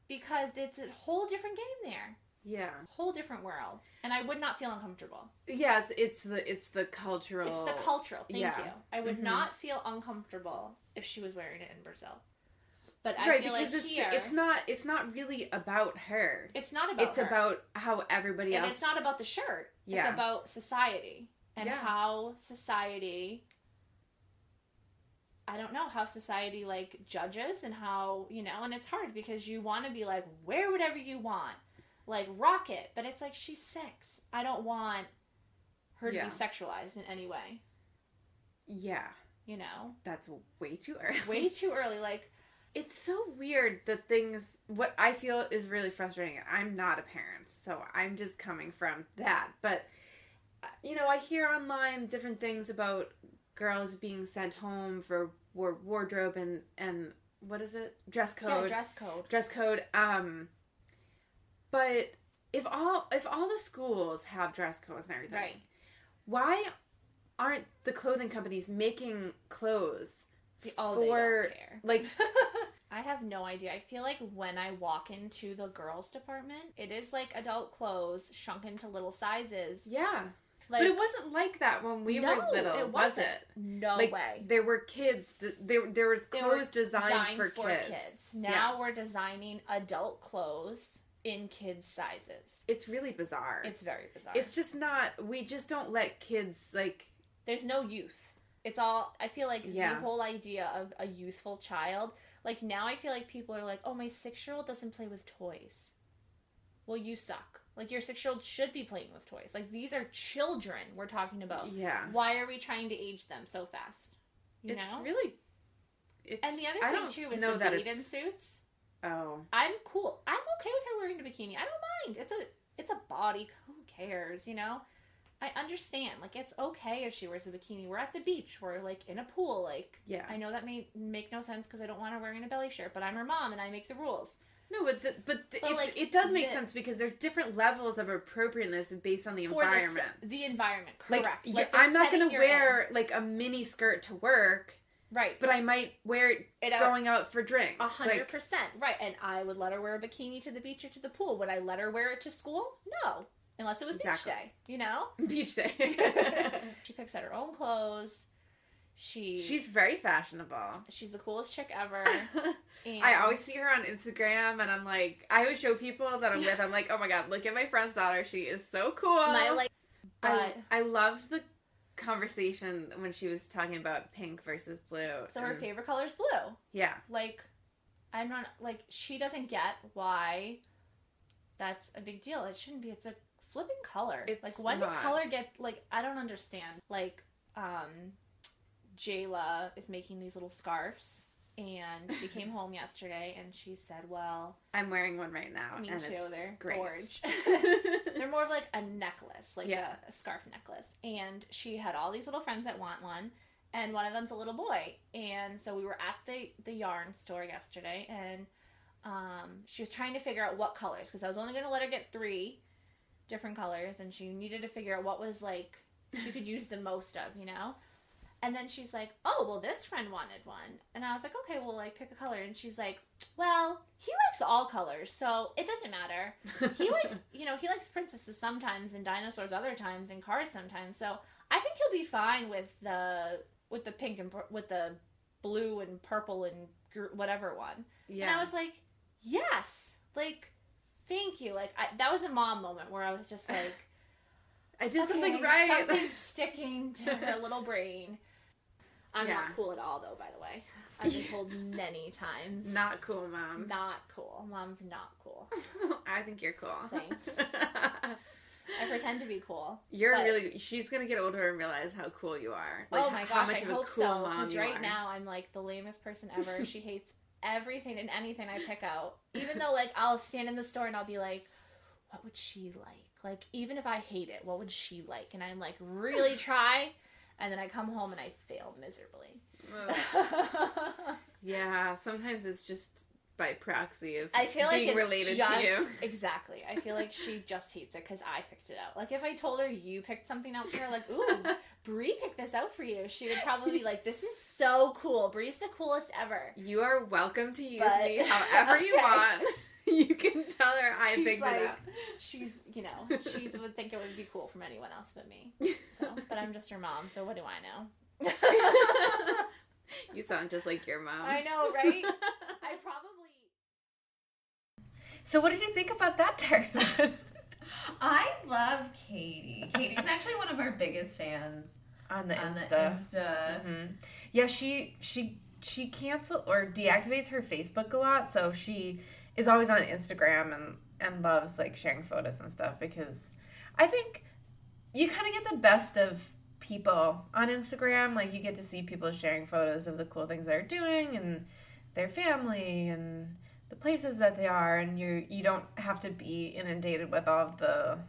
Because it's a whole different game there.
Yeah.
Whole different world. And I would not feel uncomfortable.
Yeah, it's the cultural...
It's the cultural, thank you. I would
mm-hmm.
not feel uncomfortable if she was wearing it in Brazil. But I feel like here...
It's not really about her.
It's not about her.
It's about how everybody else...
And it's not about the shirt.
Yeah.
It's about society. And how society... I don't know how society, like, judges and how, you know, and it's hard because you want to be like, wear whatever you want. Like, rock it. But it's like, she's 6. I don't want her to be sexualized in any way.
Yeah.
You know?
That's way too early.
Way too early. Like,
It's so weird the things, what I feel is really frustrating. I'm not a parent, so I'm just coming from that. But, you know, I hear online different things about girls being sent home for wardrobe and what is it? Dress code.
Yeah, dress code.
Dress code. But if all the schools have dress codes and everything,
Right.
why aren't the clothing companies making clothes
They
for,
don't care.
like...
I have no idea. I feel like when I walk into the girls department, it is like adult clothes shrunk into little sizes.
Yeah.
Like,
but it wasn't like that when we were little,
it
was
wasn't.
it?
No
like,
way.
There were kids, there were clothes designed for kids.
Now we're designing adult clothes in kids' sizes.
It's really bizarre.
It's very bizarre.
It's just not, we just don't let kids, like...
There's no youth. It's all, I feel like
Yeah.
the whole idea of a youthful child, like now I feel like people are like, oh, my 6-year-old doesn't play with toys. Well, you suck. Like, your 6-year-old should be playing with toys. Like, these are children we're talking about.
Yeah.
Why are we trying to age them so fast? You
It's
know?
really... It's,
And the other thing, too, is
know
the
that
bathing suits.
Oh.
I'm cool. I'm okay with her wearing a bikini. I don't mind. It's a body. Who cares, you know? I understand. Like, it's okay if she wears a bikini. We're at the beach. We're, like, in a pool. Like,
Yeah.
I know that may make no sense because I don't want her wearing a belly shirt, but I'm her mom and I make the rules.
No, but
like,
it does make sense because there's different levels of appropriateness based on the environment.
The environment, correct.
Like,
the
I'm not going
setting
to
you're
wear, like, a mini skirt to work,
in. Right.
but I might wear it going out for drinks.
100%. Right. And I would let her wear a bikini to the beach or to the pool. Would I let her wear it to school? No. Unless it was beach day, you know?
Beach day.
She picks out her own clothes. She's
very fashionable.
She's the coolest chick ever. And
I always see her on Instagram, and I'm like, I always show people that I'm with. I'm like, oh my god, look at my friend's daughter. She is so cool.
And
I loved the conversation when she was talking about pink versus blue.
So her favorite color is blue.
Yeah.
Like, I'm not, like, she doesn't get why that's a big deal. It shouldn't be. It's a flipping color.
It's
like, when
not.
did color get, like, I don't understand. Like, Jayla is making these little scarves, and she came home yesterday, and she said, well...
I'm wearing one right now.
Me
and
too.
It's
They're
great.
gorge. They're more of like a necklace, like
Yeah.
a scarf necklace. And she had all these little friends that want one, and one of them's a little boy. And so we were at the yarn store yesterday, and she was trying to figure out what colors, because I was only going to let her get 3 different colors, and she needed to figure out what was, like, she could use the most of, you know? And then she's like, oh, well, this friend wanted one. And I was like, okay, well, like, pick a color. And she's like, well, he likes all colors, so it doesn't matter. He likes, you know, he likes princesses sometimes and dinosaurs other times and cars sometimes. So I think he'll be fine with the pink and with the blue and purple and whatever one.
Yeah.
And I was like, yes, like, thank you. Like, that was a mom moment where I was just like,
I did something right.
Something's sticking to her little brain. I'm not cool at all, though, by the way. I've been told many times.
Not cool, Mom.
Not cool. Mom's not cool.
I think you're cool.
Thanks. I pretend to be cool.
She's going to get older and realize how cool you are. Like,
oh my
how
gosh,
much
I
of a
hope
cool
so.
mom
Because
you
right
are.
now, I'm like the lamest person ever. She hates everything and anything I pick out. Even though, like, I'll stand in the store and I'll be like, what would she like? Like, even if I hate it, what would she like? And I'm like, really try. And then I come home and I fail miserably.
Yeah, sometimes it's just by proxy of
I feel like
being
it's
related
just,
to you.
Exactly. I feel like she just hates it because I picked it out. Like, if I told her you picked something out for her, like, ooh, Bree picked this out for you, she would probably be like, this is so cool. Bree's the coolest ever.
You are welcome to use
But-
me however you
Okay.
want. You can tell her I
She's
picked
like,
it up.
She's, you know, she would think it would be cool from anyone else but me. So, but I'm just her mom, so what do I know?
You sound just like your mom.
I know, right? I probably...
So what did you think about that turn?
I love Caty. Katie's actually one of our biggest fans
on the
on
Insta.
the Insta.
Mm-hmm. Yeah, she cancels or deactivates her Facebook a lot, so she is always on Instagram and loves like sharing photos and stuff, because I think you kind of get the best of people on Instagram. Like, you get to see people sharing photos of the cool things they're doing, and their family and the places that they are, and you don't have to be inundated with all of the,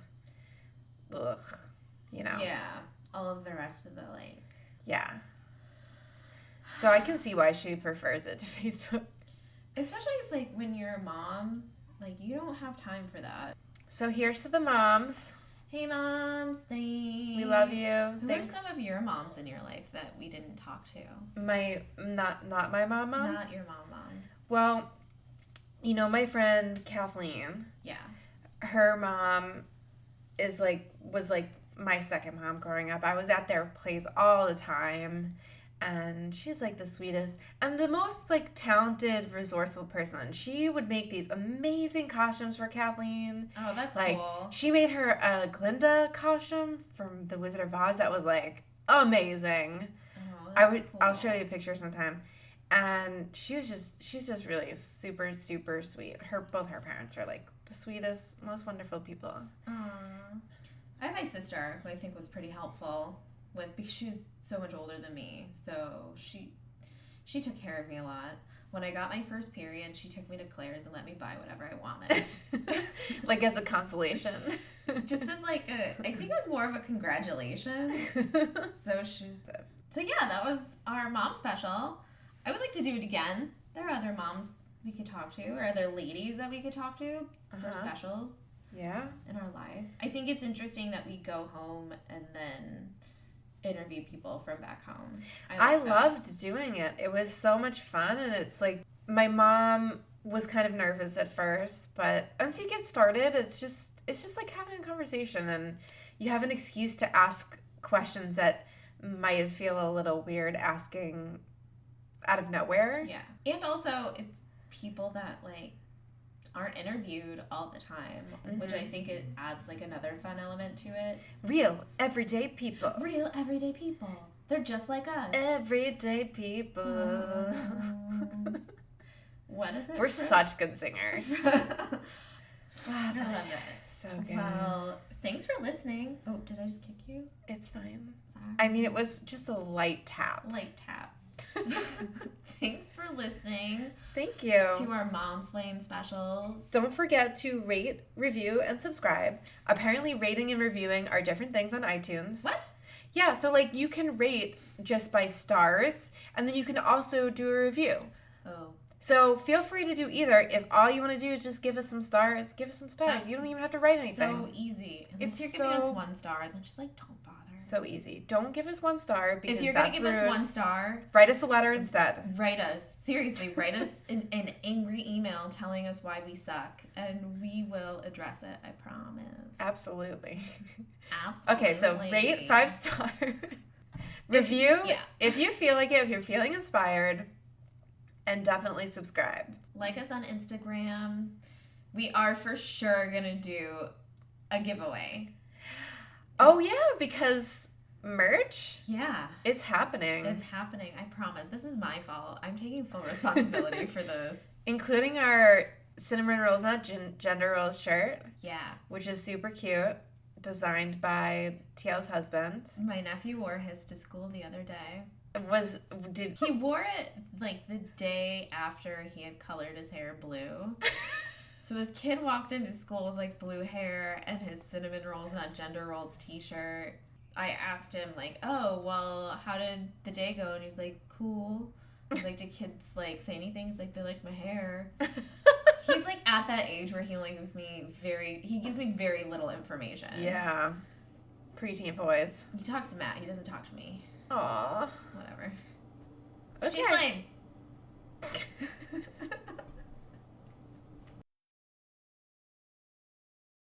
Yeah, all of the rest of the, like...
Yeah. So I can see why she prefers it to Facebook.
Especially, like, when you're a mom, like, you don't have time for that.
So here's to the moms.
Hey, moms, thanks.
We love you.
Who
Thanks.
are some of your moms in your life that we didn't talk to?
Not my moms?
Not your moms.
Well, my friend Kathleen.
Yeah.
Her mom was my second mom growing up. I was at their place all the time. And she's, like, the sweetest and the most, like, talented, resourceful person. She would make these amazing costumes for Kathleen.
Oh, that's
like,
cool.
She made her a Glinda costume from The Wizard of Oz that was, like, amazing.
Oh, that's cool.
I'll show you a picture sometime. And she's just really super, super sweet. Both her parents are, like, the sweetest, most wonderful people.
Aww. I have my sister, who I think was pretty helpful because she was so much older than me, so she took care of me a lot. When I got my first period, she took me to Claire's and let me buy whatever I wanted.
Like as a consolation.
Just as like I think it was more of a congratulations. So yeah, that was our mom special. I would like to do it again. There are other moms we could talk to, or other ladies that we could talk to for specials.
Yeah.
In our lives. I think it's interesting that we go home and then interview people from back home.
I loved doing it. It was so much fun, and it's like my mom was kind of nervous at first, but once you get started, it's just like having a conversation, and you have an excuse to ask questions that might feel a little weird asking out of nowhere.
Yeah. And also it's people that like aren't interviewed all the time, which I think it adds like another fun element to it.
Real everyday people.
Real everyday people. They're just like us.
Everyday people.
What is it?
We're such good singers.
I love it.
So good.
Well, thanks for listening. Oh, did I just kick you?
It's fine.
Sorry.
I mean, it was just a light tap.
Light tap. Thanks for listening.
Thank you.
To our MomSplain specials.
Don't forget to rate, review, and subscribe. Apparently, rating and reviewing are different things on iTunes.
What?
Yeah, so like you can rate just by stars, and then you can also do a review.
Oh.
So feel free to do either. If all you want to do is just give us some stars, give us some stars.
That's
you don't even have to write anything.
So easy. Unless you're giving us 1 star, then just like don't bother.
So easy. Don't give us 1 star because
if you're
that's
gonna give
rude.
us 1 star,
write us a letter instead.
Write us an angry email telling us why we suck, and we will address it. I promise.
Absolutely.
Absolutely.
Okay, so rate 5-star. Review.
Yeah.
If you feel like it, if you're feeling inspired, and definitely subscribe.
Like us on Instagram. We are for sure gonna do a giveaway.
Oh yeah, because merch?
Yeah.
It's happening.
It's happening. I promise. This is my fault. I'm taking full responsibility for this.
Including our Cinnamon Rolls Not Gender Rolls shirt.
Yeah.
Which is super cute. Designed by TL's husband.
My nephew wore his to school the other day.
He
wore it like the day after he had colored his hair blue. So this kid walked into school with like blue hair and his Cinnamon Rolls Not Gender Rolls t-shirt. I asked him like, oh, well, how did the day go? And he's like, cool. I was like, did kids like say anything? He's like, they like my hair. He's like at that age where he only gives me very little information.
Yeah. Preteen boys.
He talks to Matt. He doesn't talk to me.
Aww.
Whatever.
Okay.
SheSplain.